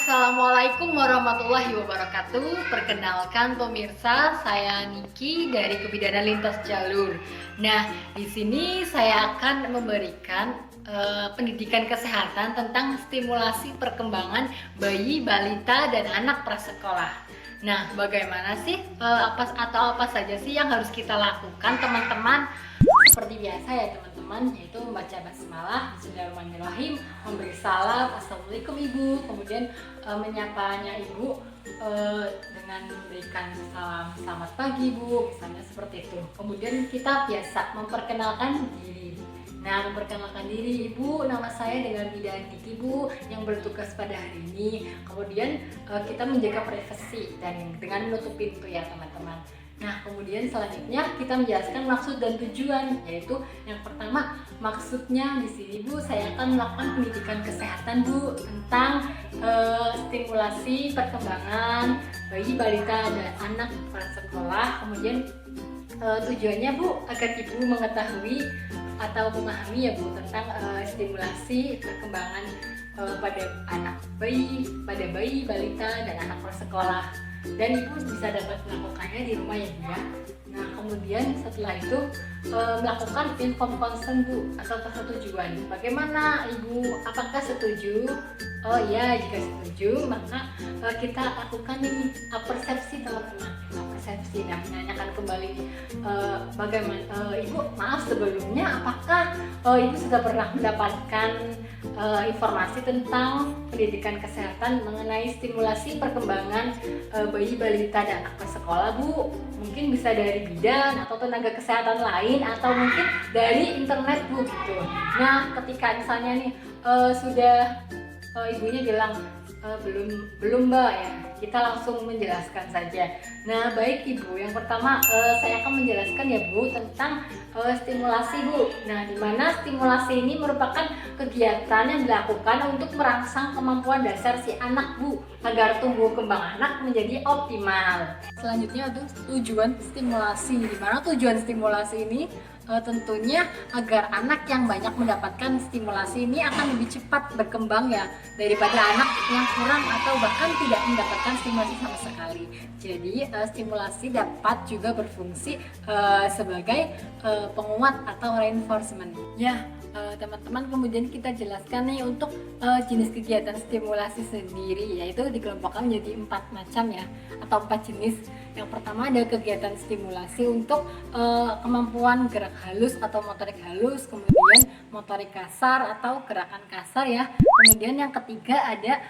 Assalamualaikum warahmatullahi wabarakatuh. Perkenalkan pemirsa, saya Niki dari Kebidanan Lintas Jalur. Nah, di sini saya akan memberikan pendidikan kesehatan tentang stimulasi perkembangan bayi, balita, dan anak prasekolah. Nah, bagaimana sih apa saja sih yang harus kita lakukan, teman-teman? Seperti biasa ya teman-teman, yaitu membaca basmalah, bismillahirrahmanirrahim, memberi salam, assalamualaikum ibu, kemudian menyapanya ibu dengan memberikan salam selamat pagi bu, misalnya seperti itu. Kemudian kita biasa memperkenalkan diri. Nah, memperkenalkan diri, ibu, nama saya dengan Bidan Niki bu, yang bertugas pada hari ini. Kemudian kita menjaga privasi dan dengan menutup pintu ya teman-teman. Nah, kemudian selanjutnya kita menjelaskan maksud dan tujuan, yaitu yang pertama, maksudnya di sini Bu, saya akan melakukan pendidikan kesehatan Bu tentang stimulasi perkembangan bayi, balita, dan anak prasekolah. Kemudian tujuannya Bu, agar Ibu mengetahui atau memahami ya Bu tentang stimulasi perkembangan pada bayi, balita, dan anak prasekolah. Dan ibu bisa dapat melakukannya di rumah ya Bu ya. Nah, kemudian setelah itu melakukan inform consent Bu atau persetujuan. Bagaimana ibu, apakah setuju? Oh ya, jika setuju maka kita lakukan ini persepsi teman-teman. Persepsi. Nah, menanyakan kembali bagaimana ibu, maaf sebelumnya, apakah ibu sudah pernah mendapatkan informasi tentang pendidikan kesehatan mengenai stimulasi perkembangan bayi, balita, dan anak prasekolah Bu? Mungkin bisa dari bidan atau tenaga kesehatan lain, atau mungkin dari internet Bu gitu. Nah, ketika misalnya nih sudah ibunya bilang belum mbak ya, kita langsung menjelaskan saja. Nah, baik ibu, yang pertama saya akan menjelaskan ya Bu tentang stimulasi Bu. Nah, di mana stimulasi ini merupakan kegiatan yang dilakukan untuk merangsang kemampuan dasar si anak Bu agar tumbuh kembang anak menjadi optimal. Selanjutnya itu tujuan stimulasi. Di mana tujuan stimulasi ini tentunya agar anak yang banyak mendapatkan stimulasi ini akan lebih cepat berkembang ya daripada anak yang kurang atau bahkan tidak mendapatkan stimulasi sama sekali. Jadi stimulasi dapat juga berfungsi sebagai penguat atau reinforcement. Ya, teman-teman, kemudian kita jelaskan nih untuk jenis kegiatan stimulasi sendiri, yaitu dikelompokkan menjadi 4 macam ya, atau 4 jenis. Yang pertama ada kegiatan stimulasi untuk kemampuan gerak halus atau motorik halus, kemudian motorik kasar atau gerakan kasar ya. Kemudian yang ketiga ada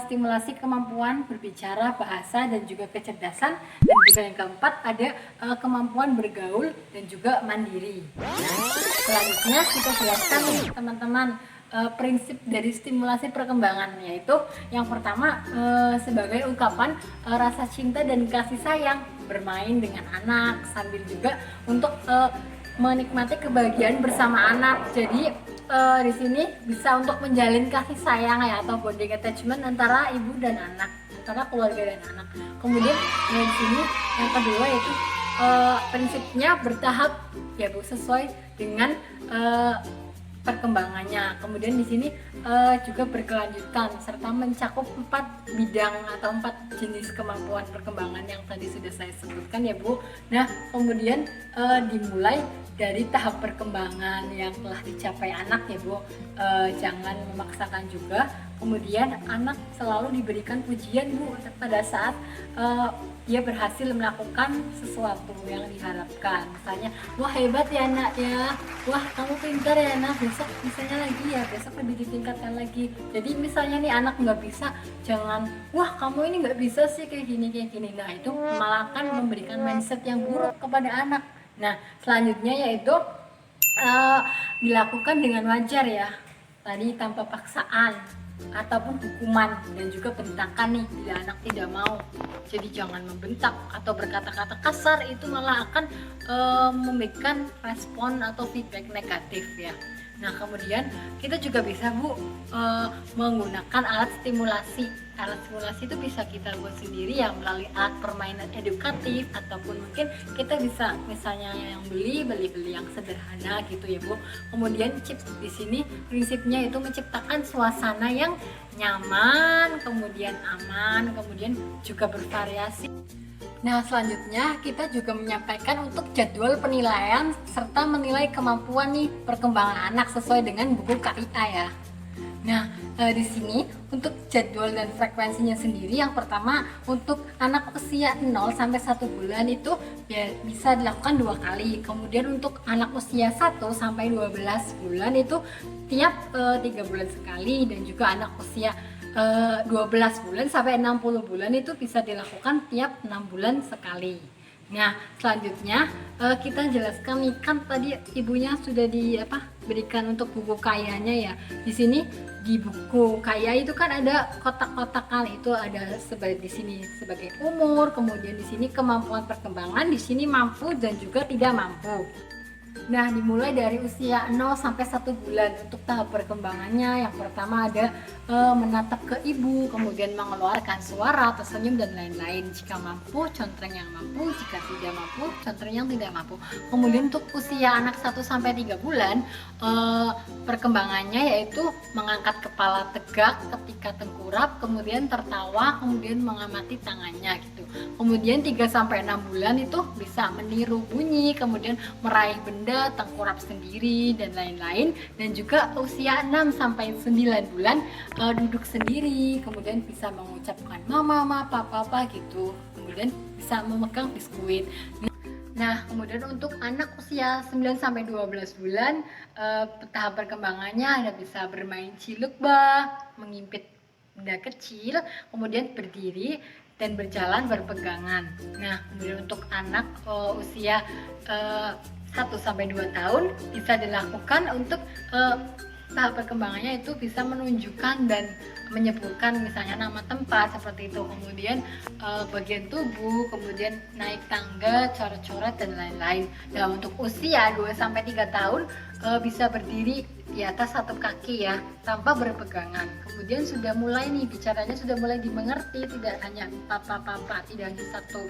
stimulasi kemampuan berbicara, bahasa, dan juga kecerdasan. Dan juga yang keempat ada kemampuan bergaul dan juga mandiri. Selanjutnya kita jelaskan nih teman-teman prinsip dari stimulasi perkembangan, yaitu yang pertama sebagai ungkapan rasa cinta dan kasih sayang, bermain dengan anak sambil juga untuk menikmati kebahagiaan bersama anak. Jadi di sini bisa untuk menjalin kasih sayang ya, atau bonding attachment antara ibu dan anak, antara keluarga dan anak. Kemudian di sini yang kedua yaitu prinsipnya bertahap ya Bu, sesuai dengan perkembangannya. Kemudian di sini juga berkelanjutan serta mencakup 4 bidang atau 4 jenis kemampuan perkembangan yang tadi sudah saya sebutkan ya Bu. Nah, kemudian dimulai dari tahap perkembangan yang telah dicapai anak ya Bu. Jangan memaksakan juga. Kemudian anak selalu diberikan pujian Bu pada saat dia berhasil melakukan sesuatu yang diharapkan. Misalnya, wah hebat ya nak ya, wah kamu pintar ya nak, besok misalnya lagi ya, besok lebih ditingkatkan lagi. Jadi misalnya nih anak nggak bisa, jangan wah kamu ini nggak bisa sih kayak gini. Nah, itu malah akan memberikan mindset yang buruk kepada anak. Nah, selanjutnya yaitu dilakukan dengan wajar ya, tadi tanpa paksaan ataupun hukuman dan juga bentakan nih bila anak tidak mau. Jadi jangan membentak atau berkata-kata kasar, itu malah akan memberikan respon atau feedback negatif ya. Nah, kemudian kita juga bisa Bu menggunakan alat stimulasi alat simulasi itu bisa kita buat sendiri ya melalui alat permainan edukatif, ataupun mungkin kita bisa misalnya yang beli yang sederhana gitu ya Bu. Kemudian chip di sini prinsipnya itu menciptakan suasana yang nyaman, kemudian aman, kemudian juga bervariasi. Nah, selanjutnya kita juga menyampaikan untuk jadwal penilaian serta menilai kemampuan nih perkembangan anak sesuai dengan buku KIA ya. Nah, di sini untuk jadwal dan frekuensinya sendiri, yang pertama untuk anak usia 0 sampai 1 bulan itu ya bisa dilakukan 2 kali. Kemudian untuk anak usia 1 sampai 12 bulan itu tiap 3 bulan sekali, dan juga anak usia 12 bulan sampai 60 bulan itu bisa dilakukan tiap 6 bulan sekali. Nah, selanjutnya kita jelaskan nih, kan tadi ibunya sudah berikan untuk buku kayanya ya. Di sini di buku kaya itu kan ada kotak-kotakan, itu ada sebagai di sini sebagai umur, kemudian di sini kemampuan perkembangan, di sini mampu dan juga tidak mampu. Nah, dimulai dari usia 0 sampai 1 bulan untuk tahap perkembangannya. Yang pertama ada menatap ke ibu, kemudian mengeluarkan suara, tersenyum dan lain-lain. Jika mampu, contreng yang mampu; jika tidak mampu, contreng yang tidak mampu. Kemudian untuk usia anak 1 sampai 3 bulan, perkembangannya yaitu mengangkat kepala tegak ketika tengkurap, kemudian tertawa, kemudian mengamati tangannya gitu. Kemudian 3 sampai 6 bulan itu bisa meniru bunyi, kemudian meraih benda, tengkurap sendiri dan lain-lain. Dan juga usia 6 sampai 9 bulan duduk sendiri, kemudian bisa mengucapkan mama, papa gitu. Kemudian bisa memegang biskuit. Nah, kemudian untuk anak usia 9 sampai 12 bulan tahap perkembangannya ada bisa bermain cilukba, mengimpit benda kecil, kemudian berdiri dan berjalan berpegangan. Nah, kemudian untuk anak usia 1 sampai 2 tahun bisa dilakukan untuk tahap perkembangannya itu bisa menunjukkan dan menyebutkan misalnya nama tempat seperti itu, kemudian bagian tubuh, kemudian naik tangga, coret-coret dan lain-lain. Nah, untuk usia 2 sampai 3 tahun bisa berdiri di atas 1 kaki ya, tanpa berpegangan. Kemudian sudah mulai nih bicaranya, sudah mulai dimengerti, tidak hanya papa, tidak hanya 1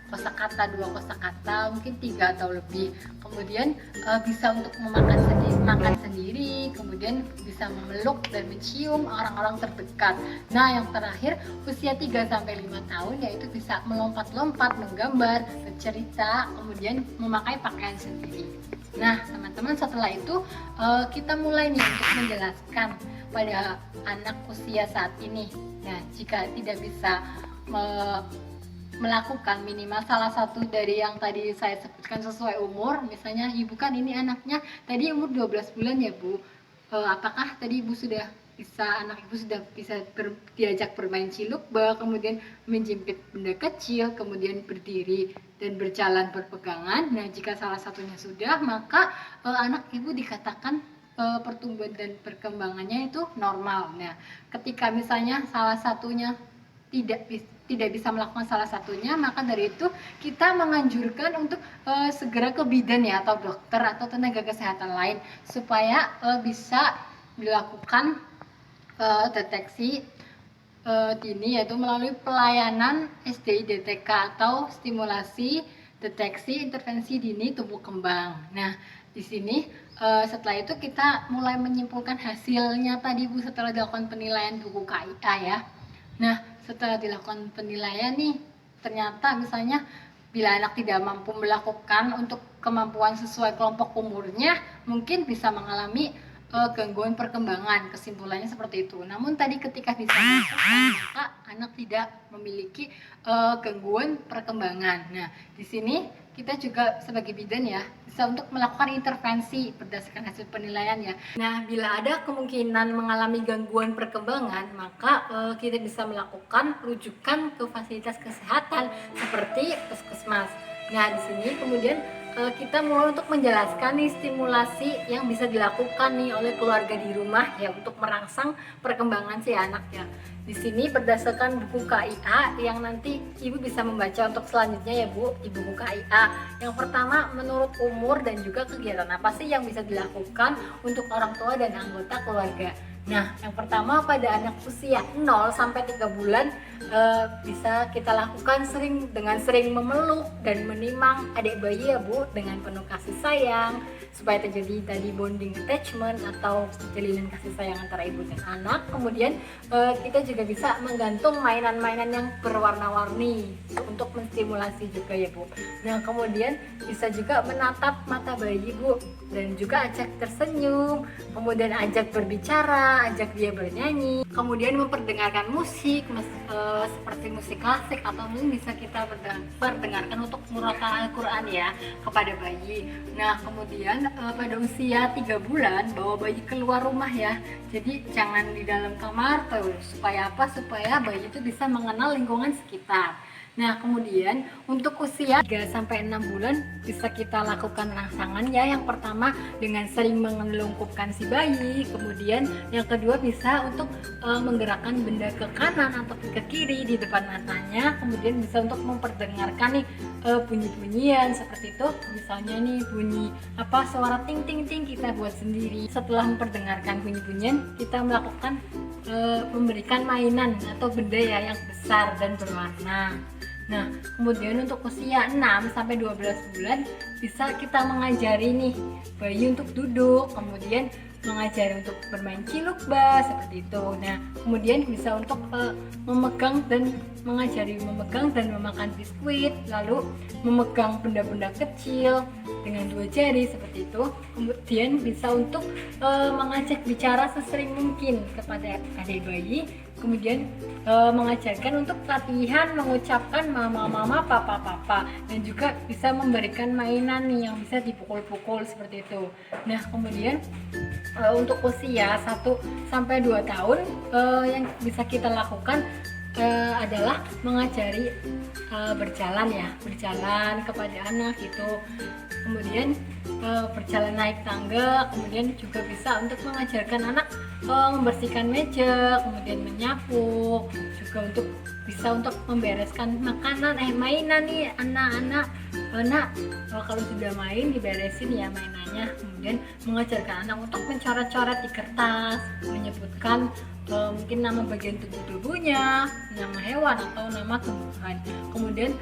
kosakata, 2 kosakata, mungkin 3 atau lebih. Kemudian bisa untuk makan sendiri, kemudian bisa memeluk dan mencium orang-orang terdekat. Nah, yang terakhir usia 3 sampai 5 tahun yaitu bisa melompat-lompat, menggambar, bercerita, kemudian memakai pakaian sendiri. Nah, teman-teman, setelah itu kita mulai nih untuk menjelaskan pada anak usia saat ini. Nah, jika tidak bisa melakukan minimal salah satu dari yang tadi saya sebutkan sesuai umur, misalnya ibu kan ini anaknya tadi umur 12 bulan ya Bu, apakah tadi ibu sudah bisa, anak ibu sudah bisa diajak bermain cilukba, kemudian menjimpit benda kecil, kemudian berdiri dan berjalan berpegangan. Nah, jika salah satunya sudah, maka anak ibu dikatakan pertumbuhan dan perkembangannya itu normal. Nah, ketika misalnya salah satunya tidak bisa melakukan salah satunya, maka dari itu kita menganjurkan untuk segera ke bidan ya, atau dokter atau tenaga kesehatan lain, supaya bisa dilakukan deteksi dini, yaitu melalui pelayanan SDI-DTK atau stimulasi deteksi intervensi dini tumbuh kembang. Nah, di sini setelah itu kita mulai menyimpulkan hasilnya tadi Bu, setelah dilakukan penilaian buku KIA ya. Nah, setelah dilakukan penilaian nih, ternyata misalnya bila anak tidak mampu melakukan untuk kemampuan sesuai kelompok umurnya, mungkin bisa mengalami gangguan perkembangan. Kesimpulannya seperti itu. Namun tadi ketika bisa maka anak tidak memiliki gangguan perkembangan. Nah, di sini kita juga sebagai bidan ya bisa untuk melakukan intervensi berdasarkan hasil penilaian ya. Nah, bila ada kemungkinan mengalami gangguan perkembangan, maka kita bisa melakukan rujukan ke fasilitas kesehatan seperti puskesmas. Nah, di sini kemudian kita mulai untuk menjelaskan nih stimulasi yang bisa dilakukan nih oleh keluarga di rumah ya untuk merangsang perkembangan si anak ya. Di sini berdasarkan buku KIA yang nanti ibu bisa membaca untuk selanjutnya ya Bu, di buku KIA. Yang pertama, menurut umur dan juga kegiatan apa sih yang bisa dilakukan untuk orang tua dan anggota keluarga. Nah, yang pertama pada anak usia 0 sampai 3 bulan bisa kita lakukan dengan sering memeluk dan menimang adik bayi ya Bu, dengan penuh kasih sayang supaya terjadi tadi bonding attachment atau jalinan kasih sayang antara ibu dan anak. Kemudian kita juga bisa menggantung mainan-mainan yang berwarna-warni untuk menstimulasi juga ya Bu. Nah, kemudian bisa juga menatap mata bayi Bu dan juga ajak tersenyum, kemudian ajak berbicara, ajak dia bernyanyi, kemudian memperdengarkan musik seperti musik klasik atau mungkin bisa kita perdengarkan untuk murotal Al-Quran ya kepada bayi. Nah, kemudian pada usia 3 bulan bawa bayi keluar rumah ya, jadi jangan di dalam kamar terus. Supaya apa? Supaya bayi itu bisa mengenal lingkungan sekitar. Nah, kemudian untuk usia 3 sampai 6 bulan bisa kita lakukan rangsangan ya. Yang pertama dengan sering mengelungkupkan si bayi, kemudian yang kedua bisa untuk menggerakkan benda ke kanan atau ke kiri di depan matanya, kemudian bisa untuk memperdengarkan nih bunyi-bunyian seperti itu. Misalnya nih bunyi suara ting ting ting kita buat sendiri. Setelah memperdengarkan bunyi-bunyian, kita melakukan memberikan mainan atau benda ya yang besar dan berwarna. Nah, kemudian untuk usia 6 sampai 12 bulan bisa kita mengajari nih bayi untuk duduk, kemudian mengajari untuk bermain cilukba seperti itu. Nah, kemudian bisa untuk memegang dan memakan biskuit, lalu memegang benda-benda kecil dengan 2 jari seperti itu. Kemudian bisa untuk mengajak bicara sesering mungkin kepada adik bayi. Kemudian mengajarkan untuk latihan mengucapkan mama mama papa papa, dan juga bisa memberikan mainan nih yang bisa dipukul-pukul seperti itu. Nah, kemudian untuk usia 1 sampai 2 tahun yang bisa kita lakukan adalah mengajari berjalan kepada anak itu. Kemudian berjalan naik tangga, kemudian juga bisa untuk mengajarkan anak membersihkan meja, kemudian menyapu, juga bisa untuk membereskan mainan nih anak-anak. Kalau sudah main diberesin ya mainannya, kemudian mengajarkan anak untuk mencoret-coret di kertas, menyebutkan mungkin nama bagian tubuhnya, nama hewan atau nama tumbuhan. Kemudian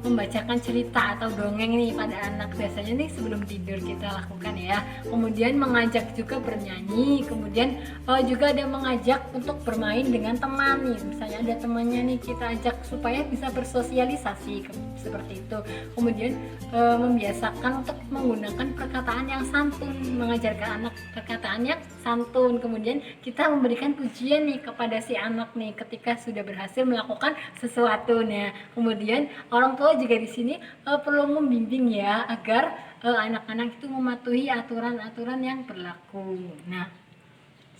membacakan cerita atau dongeng nih pada anak, biasanya nih sebelum tidur kita lakukan ya. Kemudian mengajak juga bernyanyi, kemudian juga ada mengajak untuk bermain dengan teman nih, misalnya ada temannya nih kita ajak supaya bisa bersosialisasi seperti itu. Kemudian membiasakan untuk menggunakan perkataan yang santun, mengajarkan anak perkataan yang santun. Kemudian kita memberikan pujian nih kepada si anak nih ketika sudah berhasil melakukan sesuatu. Nah, kemudian orang tua juga di sini perlu membimbing ya agar anak-anak itu mematuhi aturan-aturan yang berlaku. Nah,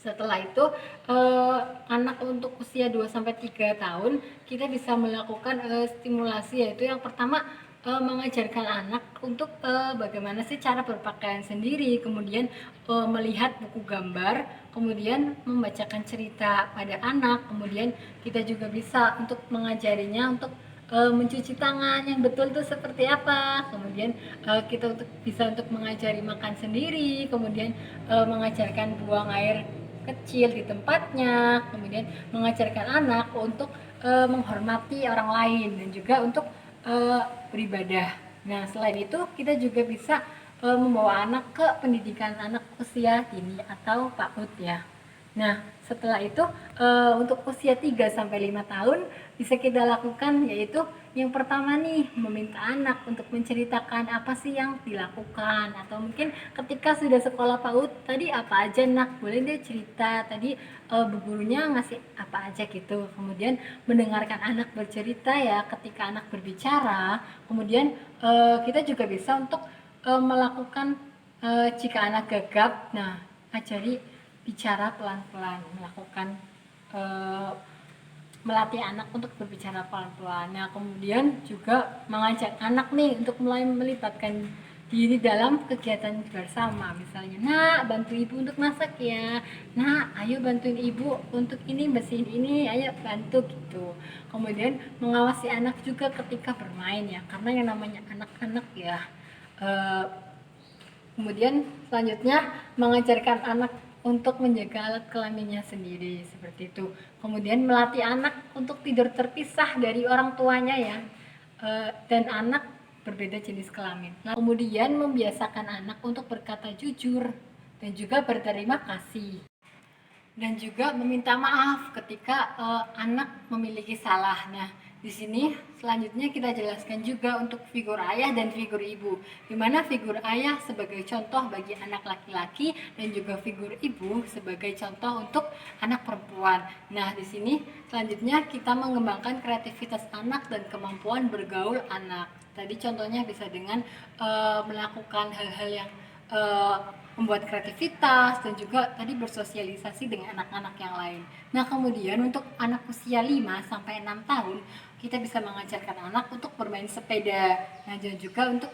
setelah itu anak untuk usia 2 sampai 3 tahun kita bisa melakukan stimulasi, yaitu yang pertama mengajarkan anak untuk bagaimana sih cara berpakaian sendiri, kemudian melihat buku gambar, kemudian membacakan cerita pada anak. Kemudian kita juga bisa untuk mengajarinya untuk mencuci tangan yang betul itu seperti apa. Kemudian kita bisa untuk mengajari makan sendiri, kemudian mengajarkan buang air kecil di tempatnya, kemudian mengajarkan anak untuk menghormati orang lain dan juga untuk beribadah. Nah, selain itu kita juga bisa membawa anak ke pendidikan anak usia dini atau PAUD ya. Nah, setelah itu untuk usia 3 sampai 5 tahun bisa kita lakukan, yaitu yang pertama nih meminta anak untuk menceritakan apa sih yang dilakukan, atau mungkin ketika sudah sekolah PAUD tadi apa aja nak, boleh dia cerita tadi bu gurunya ngasih apa aja gitu. Kemudian mendengarkan anak bercerita ya ketika anak berbicara. Kemudian kita juga bisa untuk melakukan jika anak gagap, nah ajari bicara pelan-pelan, melakukan melatih anak untuk berbicara pelan-pelan. Nah, kemudian juga mengajak anak nih untuk mulai melibatkan diri dalam kegiatan bersama, misalnya nak bantu ibu untuk masak ya, nak ayo bantuin ibu untuk ini bersihin ini, ayo bantu gitu. Kemudian mengawasi anak juga ketika bermain ya, karena yang namanya anak-anak ya. Kemudian selanjutnya mengajarkan anak untuk menjaga alat kelaminnya sendiri seperti itu. Kemudian melatih anak untuk tidur terpisah dari orang tuanya ya, dan anak berbeda jenis kelamin. Nah, kemudian membiasakan anak untuk berkata jujur dan juga berterima kasih. Dan juga meminta maaf ketika anak memiliki salah. Nah, di sini selanjutnya kita jelaskan juga untuk figur ayah dan figur ibu, di mana figur ayah sebagai contoh bagi anak laki-laki dan juga figur ibu sebagai contoh untuk anak perempuan. Nah, di sini selanjutnya kita mengembangkan kreativitas anak dan kemampuan bergaul anak. Tadi contohnya bisa dengan melakukan hal-hal yang membuat kreativitas dan juga tadi bersosialisasi dengan anak-anak yang lain. Nah, kemudian untuk anak usia 5 sampai 6 tahun, kita bisa mengajarkan anak untuk bermain sepeda. Nah, dan juga untuk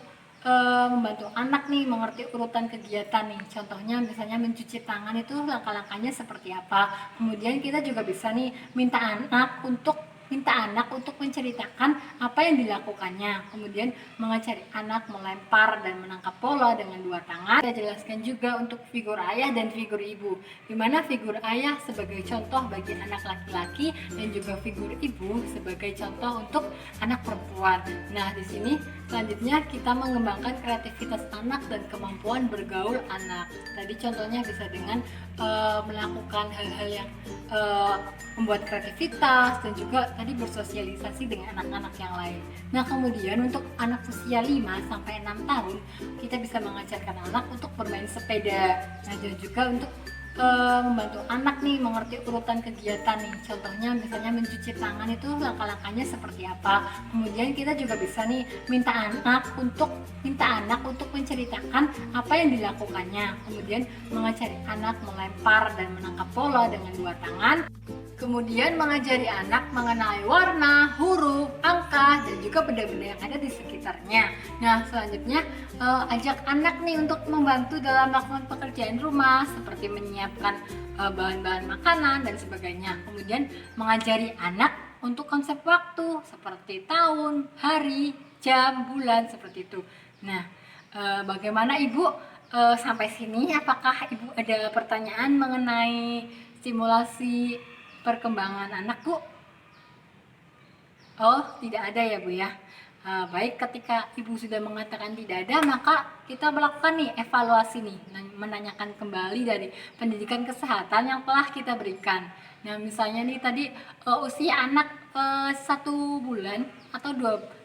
membantu anak nih mengerti urutan kegiatan nih. Contohnya misalnya mencuci tangan itu langkah-langkahnya seperti apa. Kemudian kita juga bisa nih minta anak untuk menceritakan apa yang dilakukannya, kemudian mengajari anak melempar dan menangkap bola dengan dua tangan. Kita jelaskan juga untuk figur ayah dan figur ibu, di mana figur ayah sebagai contoh bagi anak laki-laki dan juga figur ibu sebagai contoh untuk anak perempuan. Nah, di sini selanjutnya kita mengembangkan kreativitas anak dan kemampuan bergaul anak. Tadi contohnya bisa dengan melakukan hal-hal yang membuat kreativitas dan juga tadi bersosialisasi dengan anak-anak yang lain. Nah, kemudian untuk anak usia 5 sampai 6 tahun, kita bisa mengajarkan anak untuk bermain sepeda. Nah, dan juga untuk membantu anak nih mengerti urutan kegiatan nih. Contohnya misalnya mencuci tangan itu langkah-langkahnya seperti apa. Kemudian kita juga bisa nih minta anak untuk menceritakan apa yang dilakukannya. Kemudian mengajari anak melempar dan menangkap bola dengan dua tangan. Kemudian mengajari anak mengenai warna, huruf, angka, dan juga benda-benda yang ada di sekitarnya. Nah, selanjutnya ajak anak nih untuk membantu dalam melakukan pekerjaan rumah seperti menyiapkan bahan-bahan makanan dan sebagainya. Kemudian mengajari anak untuk konsep waktu seperti tahun, hari, jam, bulan seperti itu. Nah, bagaimana Ibu sampai sini? Apakah Ibu ada pertanyaan mengenai simulasi perkembangan anak, Bu? Oh, tidak ada ya, Bu ya. Baik, ketika Ibu sudah mengatakan tidak ada, maka kita melakukan nih evaluasi nih, menanyakan kembali dari pendidikan kesehatan yang telah kita berikan. Nah, misalnya nih tadi usia anak 1 bulan atau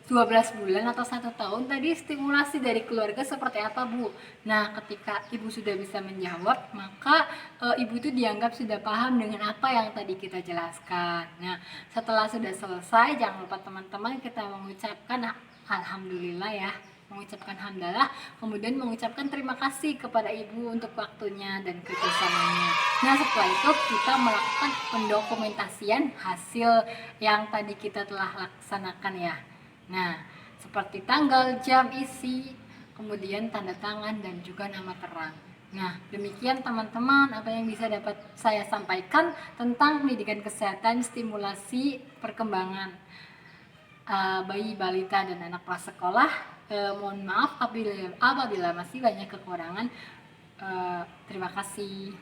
12 bulan atau 1 tahun, tadi stimulasi dari keluarga seperti apa, Bu? Nah, ketika Ibu sudah bisa menjawab, maka Ibu itu dianggap sudah paham dengan apa yang tadi kita jelaskan. Nah, setelah sudah selesai, jangan lupa teman-teman kita mengucapkan alhamdulillah ya, mengucapkan hamdalah, kemudian mengucapkan terima kasih kepada Ibu untuk waktunya dan kerjasamanya. Nah, setelah itu kita melakukan pendokumentasian hasil yang tadi kita telah laksanakan ya. Nah, seperti tanggal, jam, isi, kemudian tanda tangan dan juga nama terang. Nah, demikian teman-teman apa yang bisa dapat saya sampaikan tentang pendidikan kesehatan stimulasi perkembangan bayi, balita, dan anak prasekolah. Mohon maaf apabila masih banyak kekurangan. Terima kasih.